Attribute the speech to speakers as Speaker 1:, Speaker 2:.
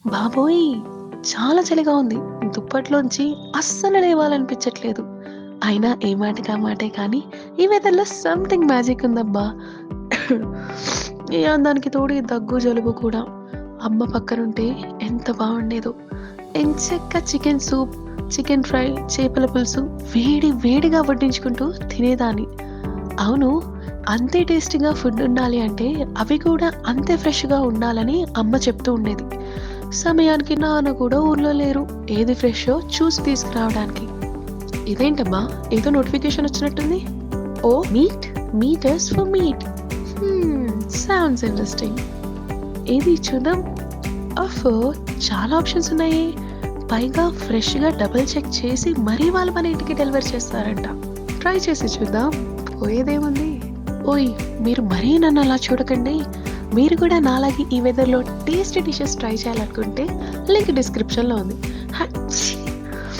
Speaker 1: బాబోయ్! చాలా చలిగా ఉంది. దుప్పట్లోంచి అస్సలు లేవాలనిపించట్లేదు. అయినా ఏ మాటకి ఆ మాటే కానీ, ఈ వెదర్‌లో సంథింగ్ మ్యాజిక్ ఉందబ్బా! దానికి తోడు ఈ దగ్గు, జలుబు కూడా. అమ్మ పక్కనుంటే ఎంత బావుండేదో. ఎంచక్కా చికెన్ సూప్, చికెన్ ఫ్రై, చేపల పులుసు వేడి వేడిగా వడ్డించుకుంటూ తినేదాన్ని. అవును, అంతే టేస్టీగా ఫుడ్ ఉండాలి అంటే అవి కూడా అంతే ఫ్రెష్‌గా ఉండాలని అమ్మ చెప్తూ ఉండేది. సమయానికి నాన్న కూడా ఊర్లో లేరు. ఏది ఫ్రెషో చూసి తీసుకురావడానికి. ఇదేంటమ్మా, ఏదో నోటిఫికేషన్ వచ్చినట్టుంది. ఓ meet meters for meet. Sounds interesting. ఏది చూద్దాం. అఫో, చాలా ఆప్షన్స్ ఉన్నాయి. పైగా ఫ్రెష్‌గా డబుల్ చెక్ చేసి మరీ వాళ్ళు మన ఇంటికి డెలివరీ చేస్తారంట. ట్రై చేసి చూద్దాం, పోయేదేముంది. ఓయ్, మీరు మరీ నన్ను అలా చూడకండి. మీరు కూడా నాలాగే ఈ వెదర్‌లో టేస్టీ డిషెస్ ట్రై చేయాలనుకుంటే లింక్ డిస్క్రిప్షన్‌లో ఉంది. ఛీ!